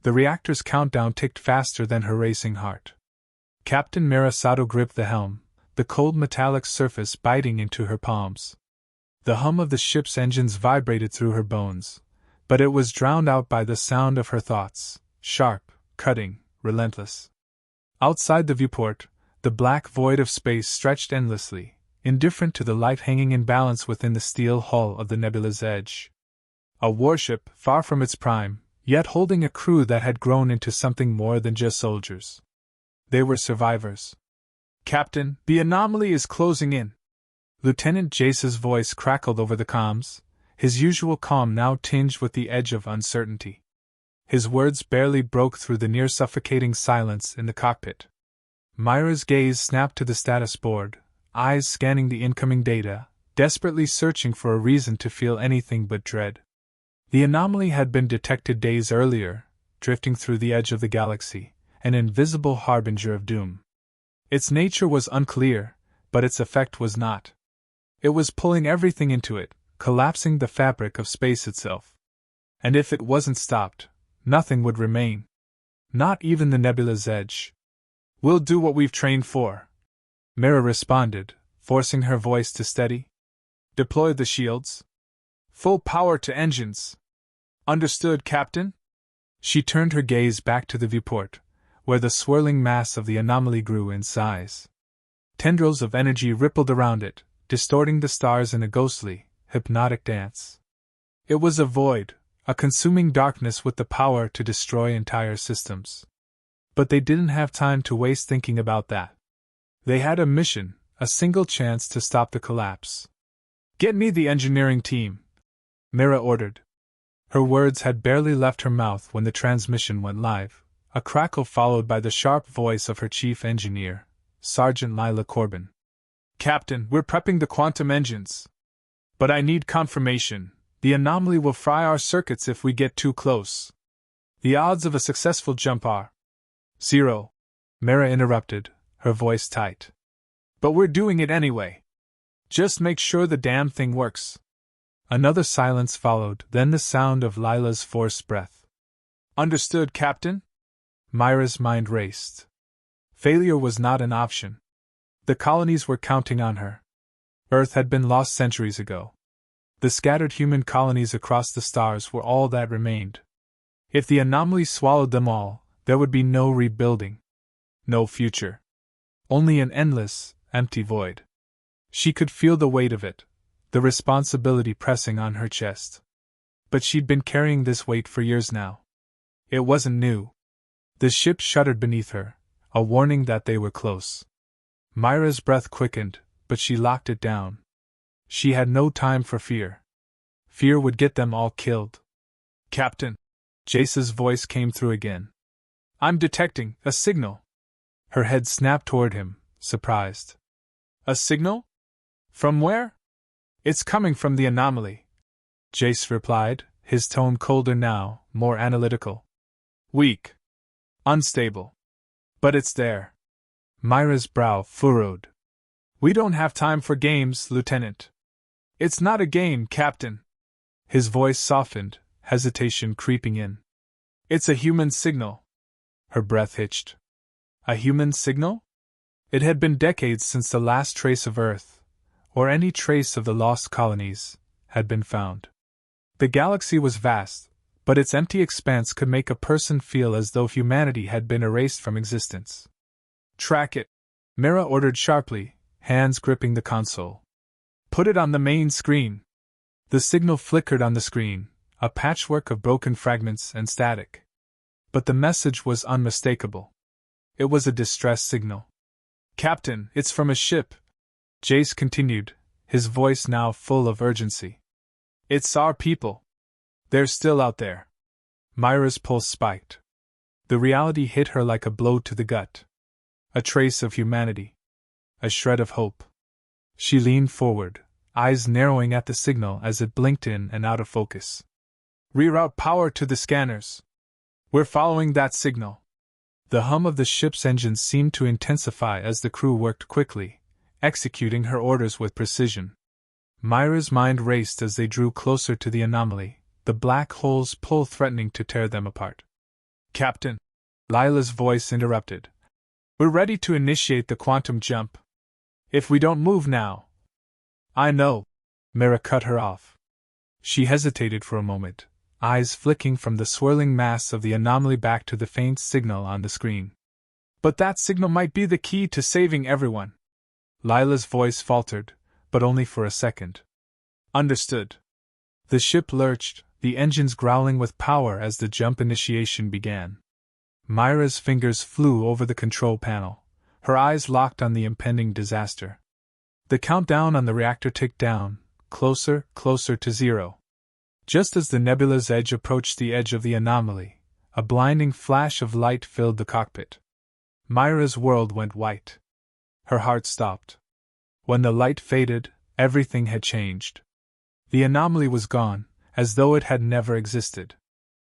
The reactor's countdown ticked faster than her racing heart. Captain Mirasato gripped the helm, the cold metallic surface biting into her palms. The hum of the ship's engines vibrated through her bones, but it was drowned out by the sound of her thoughts, sharp, cutting, relentless. Outside the viewport, the black void of space stretched endlessly, indifferent to the light hanging in balance within the steel hull of the nebula's edge. A warship, far from its prime, yet holding a crew that had grown into something more than just soldiers. They were survivors. "Captain, the anomaly is closing in." Lieutenant Jace's voice crackled over the comms, his usual calm now tinged with the edge of uncertainty. His words barely broke through the near-suffocating silence in the cockpit. Myra's gaze snapped to the status board, eyes scanning the incoming data, desperately searching for a reason to feel anything but dread. The anomaly had been detected days earlier, drifting through the edge of the galaxy, an invisible harbinger of doom. Its nature was unclear, but its effect was not. It was pulling everything into it, collapsing the fabric of space itself. And if it wasn't stopped, nothing would remain. Not even the nebula's edge. "We'll do what we've trained for," Mira responded, forcing her voice to steady. "Deploy the shields. Full power to engines." "Understood, Captain." She turned her gaze back to the viewport, where the swirling mass of the anomaly grew in size. Tendrils of energy rippled around it, distorting the stars in a ghostly, hypnotic dance. It was a void, a consuming darkness with the power to destroy entire systems. But they didn't have time to waste thinking about that. They had a mission, a single chance to stop the collapse. "Get me the engineering team," Mira ordered. Her words had barely left her mouth when the transmission went live, a crackle followed by the sharp voice of her chief engineer, Sergeant Lila Corbin. "Captain, we're prepping the quantum engines. But I need confirmation. The anomaly will fry our circuits if we get too close. The odds of a successful jump are 0. Mira interrupted, her voice tight. "But we're doing it anyway. Just make sure the damn thing works." Another silence followed, then the sound of Lila's forced breath. "Understood, Captain?" Myra's mind raced. Failure was not an option. The colonies were counting on her. Earth had been lost centuries ago. The scattered human colonies across the stars were all that remained. If the anomaly swallowed them all, there would be no rebuilding. No future. Only an endless, empty void. She could feel the weight of it, the responsibility pressing on her chest. But she'd been carrying this weight for years now. It wasn't new. The ship shuddered beneath her, a warning that they were close. Myra's breath quickened, but she locked it down. She had no time for fear. Fear would get them all killed. "Captain," Jace's voice came through again. "I'm detecting a signal." Her head snapped toward him, surprised. "A signal? From where?" "It's coming from the anomaly," Jace replied, his tone colder now, more analytical. "Weak. Unstable. But it's there." Myra's brow furrowed. "We don't have time for games, Lieutenant." "It's not a game, Captain." His voice softened, hesitation creeping in. "It's a human signal." Her breath hitched. A human signal? It had been decades since the last trace of Earth, or any trace of the lost colonies, had been found. The galaxy was vast, but its empty expanse could make a person feel as though humanity had been erased from existence. "Track it," Mira ordered sharply, hands gripping the console. "Put it on the main screen." The signal flickered on the screen, a patchwork of broken fragments and static. But the message was unmistakable. It was a distress signal. "Captain, it's from a ship," Jace continued, his voice now full of urgency. "It's our people. They're still out there." Myra's pulse spiked. The reality hit her like a blow to the gut. A trace of humanity. A shred of hope. She leaned forward, eyes narrowing at the signal as it blinked in and out of focus. "Reroute power to the scanners. We're following that signal." The hum of the ship's engines seemed to intensify as the crew worked quickly, executing her orders with precision. Myra's mind raced as they drew closer to the anomaly, the black hole's pull threatening to tear them apart. Captain, Lila's voice interrupted. We're ready to initiate the quantum jump. If we don't move now. I know, Mira cut her off. She hesitated for a moment, eyes flicking from the swirling mass of the anomaly back to the faint signal on the screen. But that signal might be the key to saving everyone. Lila's voice faltered, but only for a second. Understood. The ship lurched, the engines growling with power as the jump initiation began. Myra's fingers flew over the control panel, her eyes locked on the impending disaster. The countdown on the reactor ticked down, closer to 0. Just as the nebula's edge approached the edge of the anomaly, a blinding flash of light filled the cockpit. Myra's world went white. Her heart stopped. When the light faded, everything had changed. The anomaly was gone, as though it had never existed.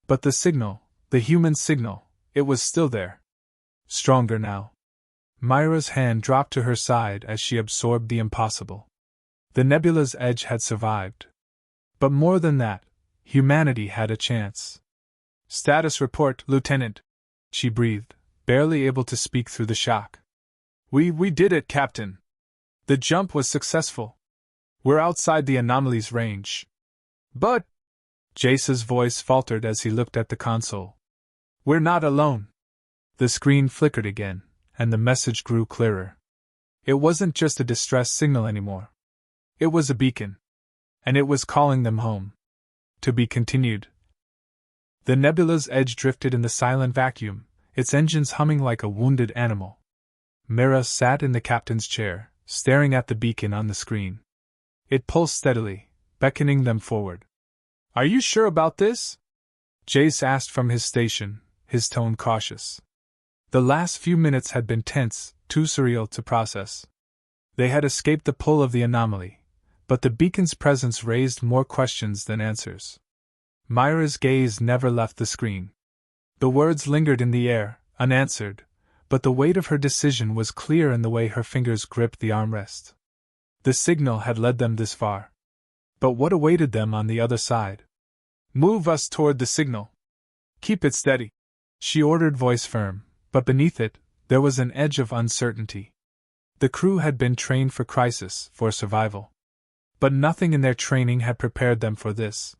But the signal, the human signal, it was still there. Stronger now. Myra's hand dropped to her side as she absorbed the impossible. The nebula's edge had survived. But more than that, humanity had a chance. Status report, Lieutenant, she breathed, barely able to speak through the shock. We did it, Captain. The jump was successful. We're outside the anomaly's range. But, Jace's voice faltered as he looked at the console. We're not alone. The screen flickered again, and the message grew clearer. It wasn't just a distress signal anymore. It was a beacon. And it was calling them home. To be continued. The nebula's edge drifted in the silent vacuum, its engines humming like a wounded animal. Mira sat in the captain's chair, staring at the beacon on the screen. It pulsed steadily, beckoning them forward. Are you sure about this? Jace asked from his station, his tone cautious. The last few minutes had been tense, too surreal to process. They had escaped the pull of the anomaly, but the beacon's presence raised more questions than answers. Myra's gaze never left the screen. The words lingered in the air, unanswered, but the weight of her decision was clear in the way her fingers gripped the armrest. The signal had led them this far. But what awaited them on the other side? Move us toward the signal. Keep it steady, she ordered, voice firm, but beneath it, there was an edge of uncertainty. The crew had been trained for crisis, for survival. But nothing in their training had prepared them for this.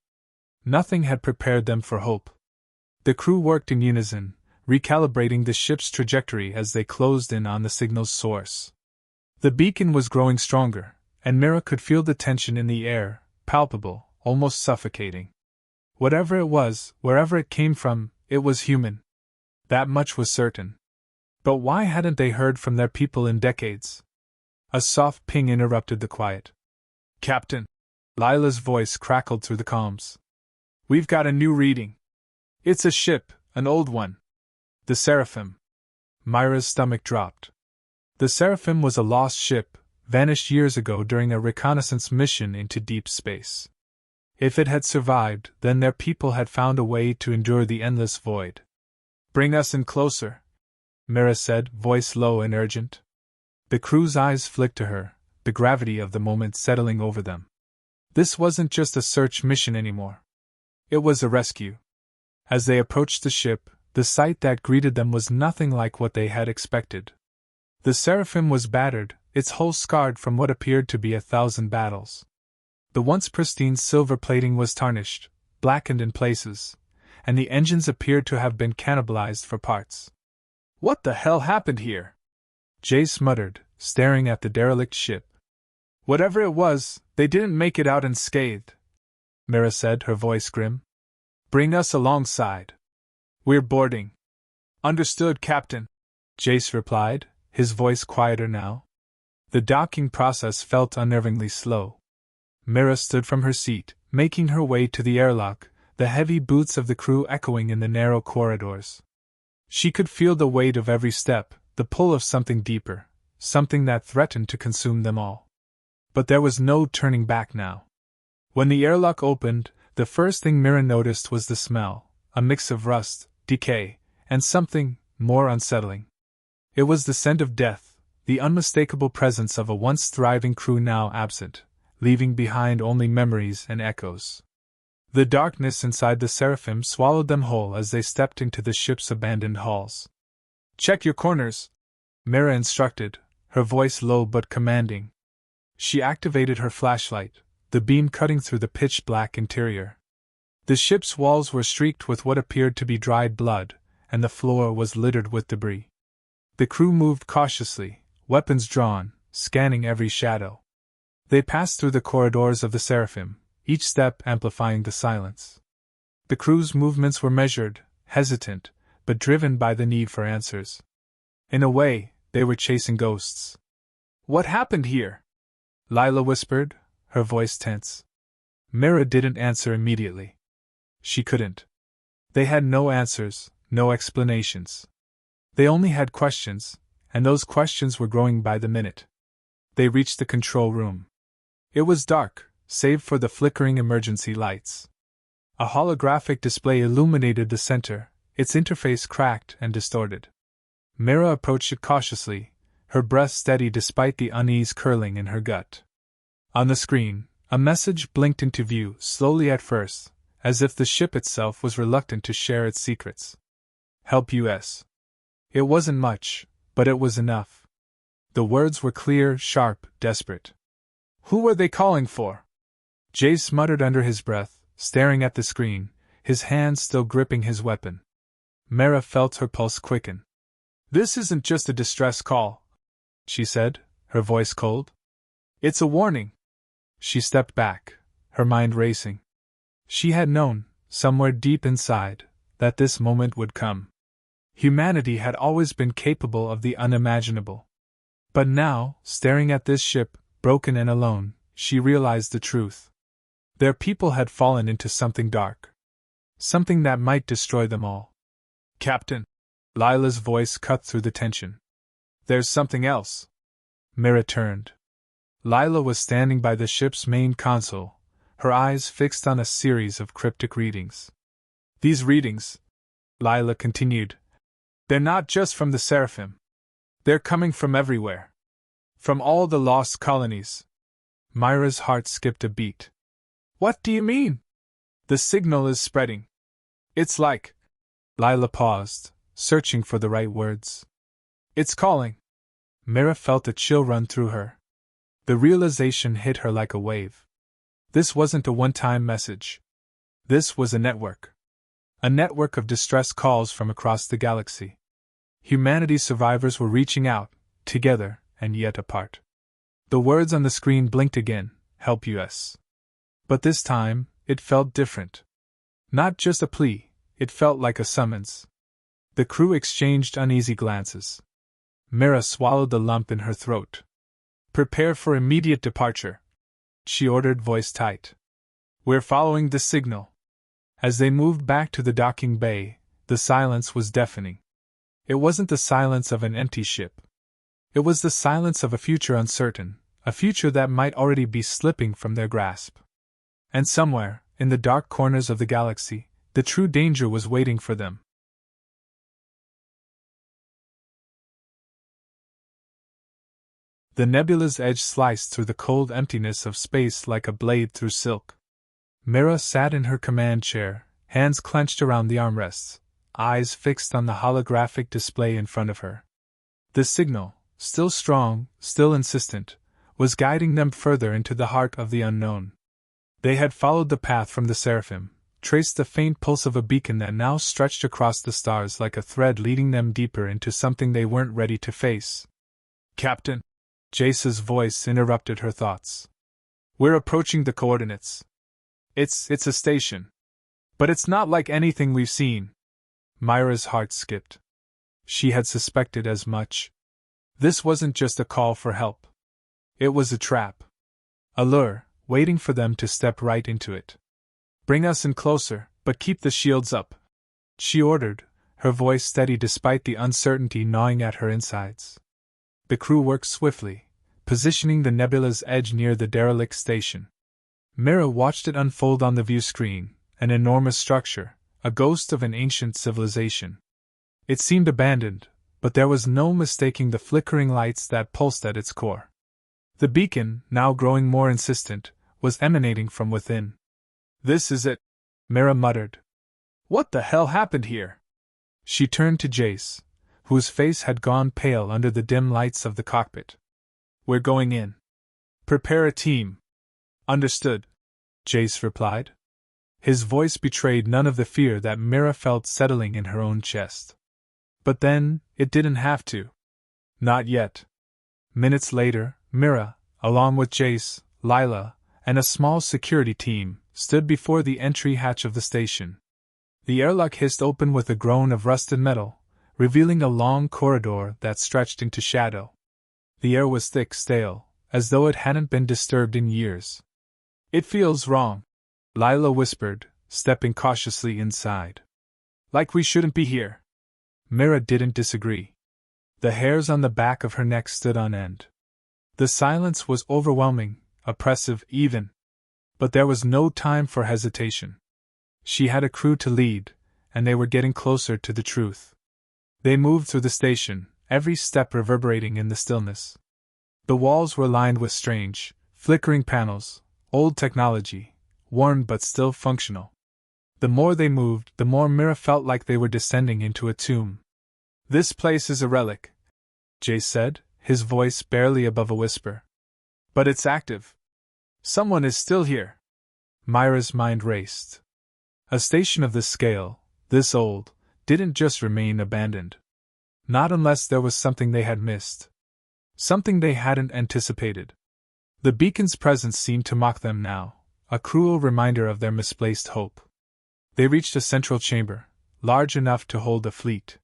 Nothing had prepared them for hope. The crew worked in unison, recalibrating the ship's trajectory as they closed in on the signal's source. The beacon was growing stronger, and Mira could feel the tension in the air, palpable, almost suffocating. Whatever it was, wherever it came from, it was human. That much was certain. But why hadn't they heard from their people in decades? A soft ping interrupted the quiet. Captain, Lila's voice crackled through the comms. We've got a new reading. It's a ship, an old one. The Seraphim. Myra's stomach dropped. The Seraphim was a lost ship, vanished years ago during a reconnaissance mission into deep space. If it had survived, then their people had found a way to endure the endless void. Bring us in closer, Mira said, voice low and urgent. The crew's eyes flicked to her, the gravity of the moment settling over them. This wasn't just a search mission anymore. It was a rescue. As they approached the ship, the sight that greeted them was nothing like what they had expected. The Seraphim was battered, its hull scarred from what appeared to be 1,000 battles. The once pristine silver plating was tarnished, blackened in places, and the engines appeared to have been cannibalized for parts. What the hell happened here? Jace muttered, staring at the derelict ship. Whatever it was, they didn't make it out unscathed, Mira said, her voice grim. Bring us alongside. We're boarding. Understood, Captain, Jace replied, his voice quieter now. The docking process felt unnervingly slow. Mira stood from her seat, making her way to the airlock, the heavy boots of the crew echoing in the narrow corridors. She could feel the weight of every step, the pull of something deeper, something that threatened to consume them all. But there was no turning back now. When the airlock opened, the first thing Mira noticed was the smell, a mix of rust, decay, and something more unsettling. It was the scent of death, the unmistakable presence of a once thriving crew now absent, leaving behind only memories and echoes. The darkness inside the Seraphim swallowed them whole as they stepped into the ship's abandoned halls. "Check your corners," Mira instructed, her voice low but commanding. She activated her flashlight, the beam cutting through the pitch-black interior. The ship's walls were streaked with what appeared to be dried blood, and the floor was littered with debris. The crew moved cautiously, weapons drawn, scanning every shadow. They passed through the corridors of the Seraphim, each step amplifying the silence. The crew's movements were measured, hesitant, but driven by the need for answers. In a way, they were chasing ghosts. "What happened here?" Lila whispered, her voice tense. Mira didn't answer immediately. She couldn't. They had no answers, no explanations. They only had questions, and those questions were growing by the minute. They reached the control room. It was dark, save for the flickering emergency lights. A holographic display illuminated the center, its interface cracked and distorted. Mira approached it cautiously, her breath steady despite the unease curling in her gut. On the screen, a message blinked into view, slowly at first, as if the ship itself was reluctant to share its secrets. "Help US." It wasn't much, but it was enough. The words were clear, sharp, desperate. "Who were they calling for?" Jace muttered under his breath, staring at the screen, his hand still gripping his weapon. Mira felt her pulse quicken. "This isn't just a distress call," she said, her voice cold. "It's a warning." She stepped back, her mind racing. She had known, somewhere deep inside, that this moment would come. Humanity had always been capable of the unimaginable. But now, staring at this ship, broken and alone, she realized the truth. Their people had fallen into something dark. Something that might destroy them all. "Captain," Lila's voice cut through the tension. "There's something else." Mira turned. Lila was standing by the ship's main console, her eyes fixed on a series of cryptic readings. "These readings," Lila continued, "they're not just from the Seraphim. They're coming from everywhere. From all the lost colonies." Myra's heart skipped a beat. "What do you mean?" "The signal is spreading. It's like..." Lila paused, searching for the right words. "It's calling." Mira felt a chill run through her. The realization hit her like a wave. This wasn't a one-time message. This was a network. A network of distress calls from across the galaxy. Humanity's survivors were reaching out, together, and yet apart. The words on the screen blinked again, "Help US." But this time, it felt different. Not just a plea, it felt like a summons. The crew exchanged uneasy glances. Mira swallowed the lump in her throat. "Prepare for immediate departure," she ordered, voice tight. "We're following the signal." As they moved back to the docking bay, the silence was deafening. It wasn't the silence of an empty ship. It was the silence of a future uncertain, a future that might already be slipping from their grasp. And somewhere, in the dark corners of the galaxy, the true danger was waiting for them. The nebula's edge sliced through the cold emptiness of space like a blade through silk. Mira sat in her command chair, hands clenched around the armrests, eyes fixed on the holographic display in front of her. The signal, still strong, still insistent, was guiding them further into the heart of the unknown. They had followed the path from the Seraphim, traced the faint pulse of a beacon that now stretched across the stars like a thread leading them deeper into something they weren't ready to face. "Captain," Jace's voice interrupted her thoughts. "We're approaching the coordinates. It's a station. But it's not like anything we've seen." Myra's heart skipped. She had suspected as much. This wasn't just a call for help. It was a trap. A lure, waiting for them to step right into it. "Bring us in closer, but keep the shields up," she ordered, her voice steady despite the uncertainty gnawing at her insides. The crew worked swiftly, positioning the nebula's edge near the derelict station. Mira watched it unfold on the view screen, an enormous structure, a ghost of an ancient civilization. It seemed abandoned, but there was no mistaking the flickering lights that pulsed at its core. The beacon, now growing more insistent, was emanating from within. "This is it," Mira muttered. What the hell happened here? She turned to Jace, whose face had gone pale under the dim lights of the cockpit. We're going in. Prepare a team. Understood, Jace replied. His voice betrayed none of the fear that Mira felt settling in her own chest. But then, it didn't have to. Not yet. Minutes later, Mira, along with Jace, Lila, and a small security team, stood before the entry hatch of the station. The airlock hissed open with a groan of rusted metal, revealing a long corridor that stretched into shadow. The air was thick, stale, as though it hadn't been disturbed in years. It feels wrong, Lila whispered, stepping cautiously inside. Like we shouldn't be here. Mira didn't disagree. The hairs on the back of her neck stood on end. The silence was overwhelming, oppressive even. But there was no time for hesitation. She had a crew to lead, and they were getting closer to the truth. They moved through the station, every step reverberating in the stillness. The walls were lined with strange, flickering panels, old technology, worn but still functional. The more they moved, the more Mira felt like they were descending into a tomb. This place is a relic, Jace said, his voice barely above a whisper. But it's active. Someone is still here. Myra's mind raced. A station of this scale, this old, didn't just remain abandoned. Not unless there was something they had missed. Something they hadn't anticipated. The beacon's presence seemed to mock them now, a cruel reminder of their misplaced hope. They reached a central chamber, large enough to hold a fleet.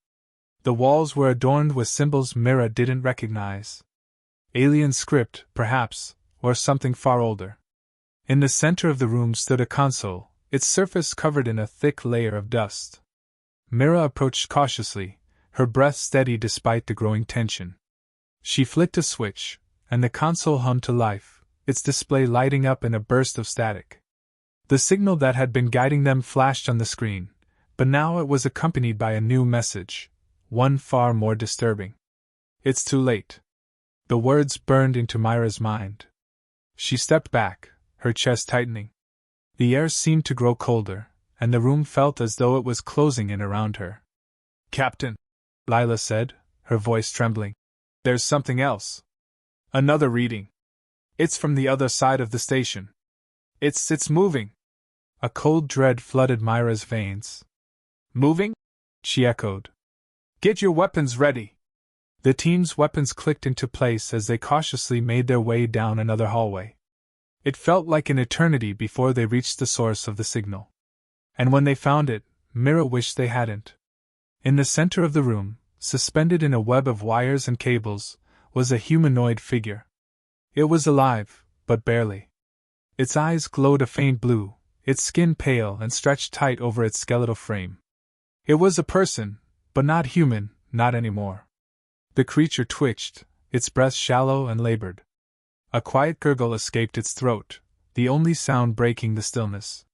The walls were adorned with symbols Mira didn't recognize. Alien script, perhaps, or something far older. In the center of the room stood a console, its surface covered in a thick layer of dust. Mira approached cautiously, her breath steady despite the growing tension. She flicked a switch, and the console hummed to life, its display lighting up in a burst of static. The signal that had been guiding them flashed on the screen, but now it was accompanied by a new message, one far more disturbing. It's too late. The words burned into Myra's mind. She stepped back, her chest tightening. The air seemed to grow colder, and the room felt as though it was closing in around her. Captain, Lila said, her voice trembling. There's something else. Another reading. It's from the other side of the station. It's moving. A cold dread flooded Myra's veins. Moving? She echoed. Get your weapons ready. The team's weapons clicked into place as they cautiously made their way down another hallway. It felt like an eternity before they reached the source of the signal. And when they found it, Mira wished they hadn't. In the center of the room, suspended in a web of wires and cables, was a humanoid figure. It was alive, but barely. Its eyes glowed a faint blue, its skin pale and stretched tight over its skeletal frame. It was a person, but not human, not anymore. The creature twitched, its breath shallow and labored. A quiet gurgle escaped its throat, the only sound breaking the stillness.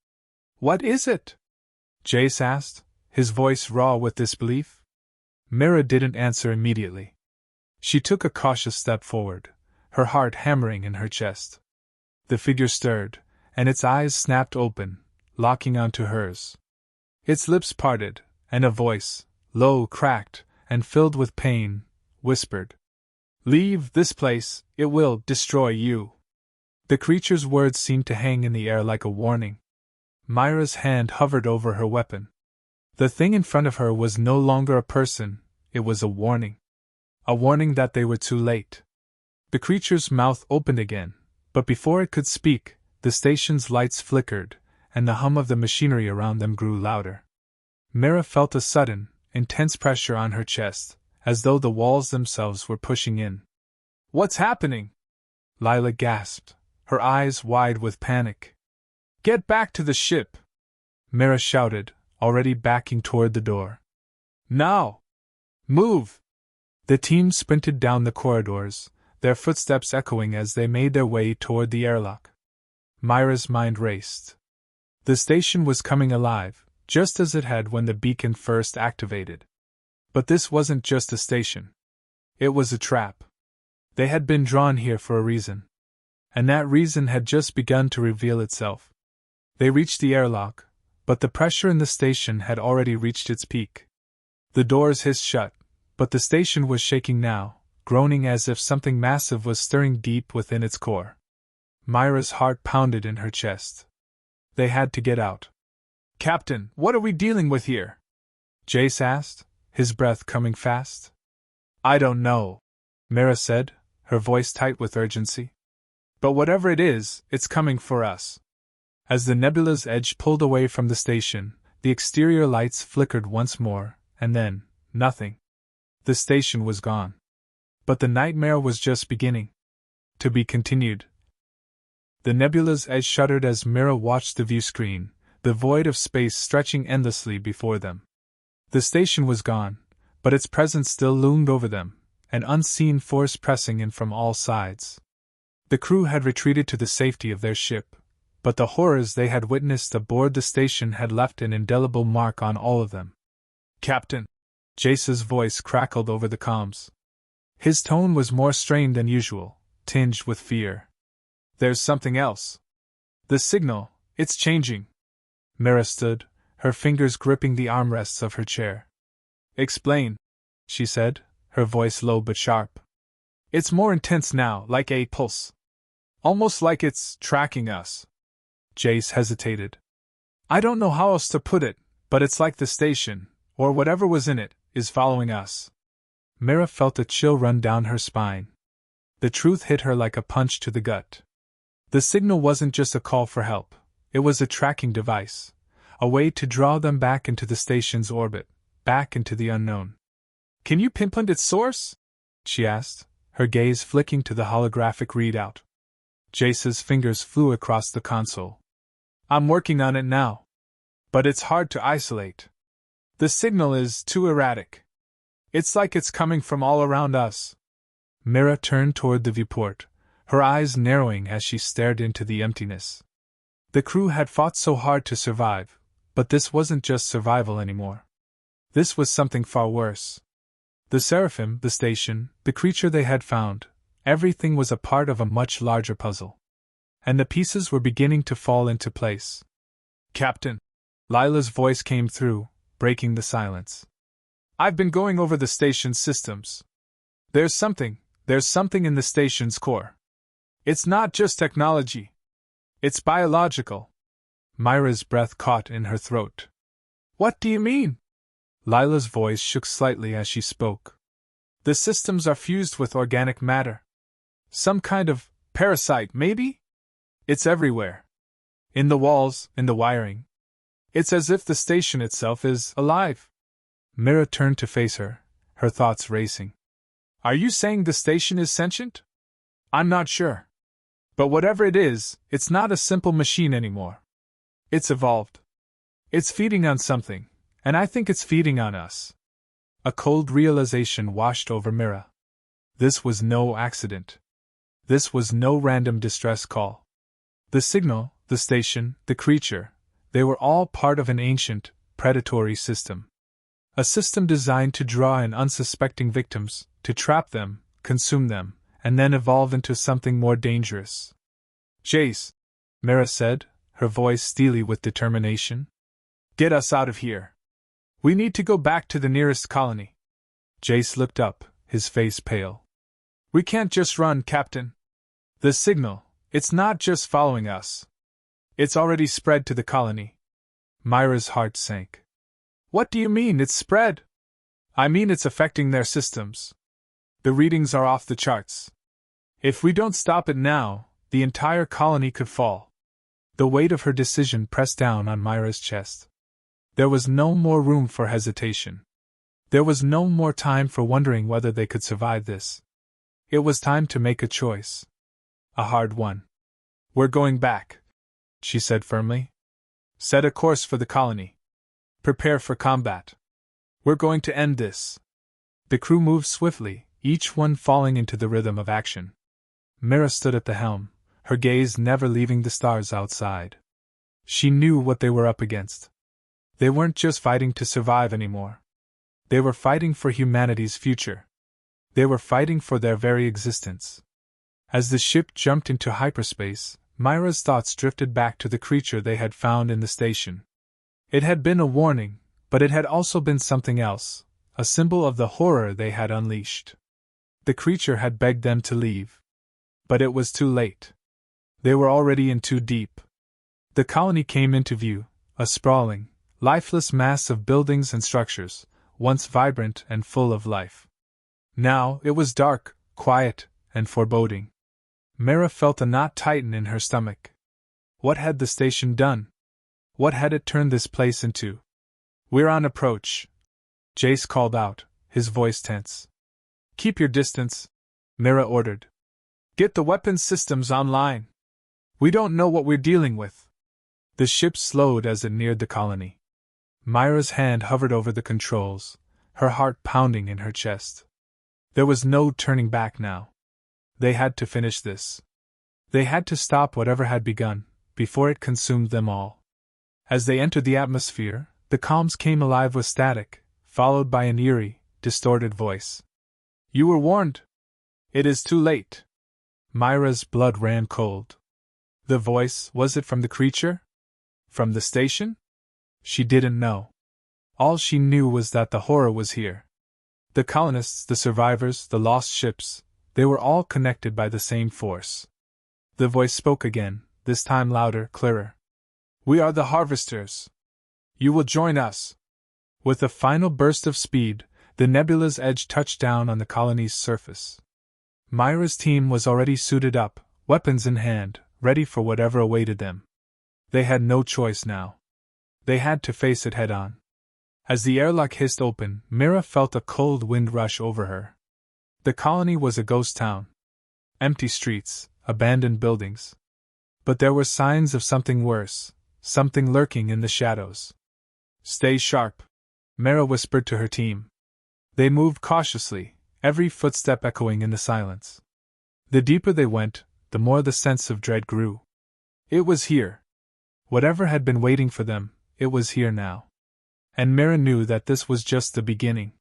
What is it? Jace asked, his voice raw with disbelief. Mira didn't answer immediately. She took a cautious step forward, her heart hammering in her chest. The figure stirred, and its eyes snapped open, locking onto hers. Its lips parted, and a voice, low, cracked, and filled with pain, whispered, "Leave this place, it will destroy you." The creature's words seemed to hang in the air like a warning. Myra's hand hovered over her weapon. The thing in front of her was no longer a person, it was a warning. A warning that they were too late. The creature's mouth opened again, but before it could speak, the station's lights flickered, and the hum of the machinery around them grew louder. Mira felt a sudden, intense pressure on her chest, as though the walls themselves were pushing in. "What's happening?" Lila gasped, her eyes wide with panic. "Get back to the ship!" Mira shouted, already backing toward the door. "Now! Move!" The team sprinted down the corridors, their footsteps echoing as they made their way toward the airlock. Myra's mind raced. The station was coming alive, just as it had when the beacon first activated. But this wasn't just a station. It was a trap. They had been drawn here for a reason. And that reason had just begun to reveal itself. They reached the airlock, but the pressure in the station had already reached its peak. The doors hissed shut, but the station was shaking now, groaning as if something massive was stirring deep within its core. Myra's heart pounded in her chest. They had to get out. "Captain, what are we dealing with here?" Jace asked, his breath coming fast. "I don't know," Mira said, her voice tight with urgency. "But whatever it is, it's coming for us." As the nebula's edge pulled away from the station, the exterior lights flickered once more, and then, nothing. The station was gone. But the nightmare was just beginning. To be continued. The nebula's edge shuddered as Mira watched the view screen, the void of space stretching endlessly before them. The station was gone, but its presence still loomed over them, an unseen force pressing in from all sides. The crew had retreated to the safety of their ship, but the horrors they had witnessed aboard the station had left an indelible mark on all of them. "Captain!" Jace's voice crackled over the comms. His tone was more strained than usual, tinged with fear. "There's something else. The signal, it's changing." Mira stood, her fingers gripping the armrests of her chair. "Explain," she said, her voice low but sharp. "It's more intense now, like a pulse. Almost like it's tracking us." Jace hesitated. "I don't know how else to put it, but it's like the station, or whatever was in it, is following us." Mira felt a chill run down her spine. The truth hit her like a punch to the gut. The signal wasn't just a call for help, it was a tracking device, a way to draw them back into the station's orbit, back into the unknown. "Can you pinpoint its source?" she asked, her gaze flicking to the holographic readout. Jace's fingers flew across the console. "I'm working on it now. But it's hard to isolate. The signal is too erratic. It's like it's coming from all around us." Mira turned toward the viewport, her eyes narrowing as she stared into the emptiness. The crew had fought so hard to survive, but this wasn't just survival anymore. This was something far worse. The Seraphim, the station, the creature they had found, everything was a part of a much larger puzzle. And the pieces were beginning to fall into place. "Captain!" Lila's voice came through, breaking the silence. "I've been going over the station's systems. There's something in the station's core. It's not just technology. It's biological." Myra's breath caught in her throat. "What do you mean?" Lila's voice shook slightly as she spoke. "The systems are fused with organic matter. Some kind of parasite, maybe? It's everywhere. In the walls, in the wiring. It's as if the station itself is alive." Mira turned to face her, her thoughts racing. "Are you saying the station is sentient?" "I'm not sure. But whatever it is, it's not a simple machine anymore. It's evolved. It's feeding on something, and I think it's feeding on us." A cold realization washed over Mira. This was no accident. This was no random distress call. The signal, the station, the creature, they were all part of an ancient, predatory system. A system designed to draw in unsuspecting victims, to trap them, consume them, and then evolve into something more dangerous. "Jace," Mira said, her voice steely with determination. "Get us out of here. We need to go back to the nearest colony." Jace looked up, his face pale. "We can't just run, Captain. The signal, it's not just following us. It's already spread to the colony." Myra's heart sank. "What do you mean, it's spread?" "I mean it's affecting their systems. The readings are off the charts. If we don't stop it now, the entire colony could fall." The weight of her decision pressed down on Myra's chest. There was no more room for hesitation. There was no more time for wondering whether they could survive this. It was time to make a choice. A hard one. "We're going back," she said firmly. "Set a course for the colony. Prepare for combat. We're going to end this." The crew moved swiftly, each one falling into the rhythm of action. Mira stood at the helm, her gaze never leaving the stars outside. She knew what they were up against. They weren't just fighting to survive anymore. They were fighting for humanity's future. They were fighting for their very existence. As the ship jumped into hyperspace, Myra's thoughts drifted back to the creature they had found in the station. It had been a warning, but it had also been something else, a symbol of the horror they had unleashed. The creature had begged them to leave. But it was too late. They were already in too deep. The colony came into view, a sprawling, lifeless mass of buildings and structures, once vibrant and full of life. Now it was dark, quiet, and foreboding. Mira felt a knot tighten in her stomach. What had the station done? What had it turned this place into? "We're on approach," Jace called out, his voice tense. "Keep your distance," Mira ordered. "Get the weapons systems online. We don't know what we're dealing with." The ship slowed as it neared the colony. Myra's hand hovered over the controls, her heart pounding in her chest. There was no turning back now. They had to finish this. They had to stop whatever had begun, before it consumed them all. As they entered the atmosphere, the comms came alive with static, followed by an eerie, distorted voice. "You were warned. It is too late." Myra's blood ran cold. The voice, was it from the creature? From the station? She didn't know. All she knew was that the horror was here. The colonists, the survivors, the lost ships, they were all connected by the same force. The voice spoke again, this time louder, clearer. "We are the Harvesters. You will join us." With a final burst of speed, the nebula's edge touched down on the colony's surface. Myra's team was already suited up, weapons in hand, ready for whatever awaited them. They had no choice now. They had to face it head on. As the airlock hissed open, Mira felt a cold wind rush over her. The colony was a ghost town. Empty streets, abandoned buildings. But there were signs of something worse, something lurking in the shadows. "Stay sharp," Mira whispered to her team. They moved cautiously, every footstep echoing in the silence. The deeper they went, the more the sense of dread grew. It was here. Whatever had been waiting for them, it was here now. And Mira knew that this was just the beginning.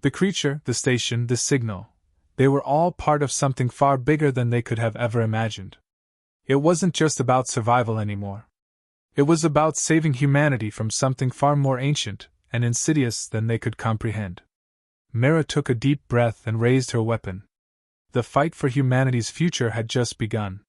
The creature, the station, the signal, they were all part of something far bigger than they could have ever imagined. It wasn't just about survival anymore. It was about saving humanity from something far more ancient and insidious than they could comprehend. Mira took a deep breath and raised her weapon. The fight for humanity's future had just begun.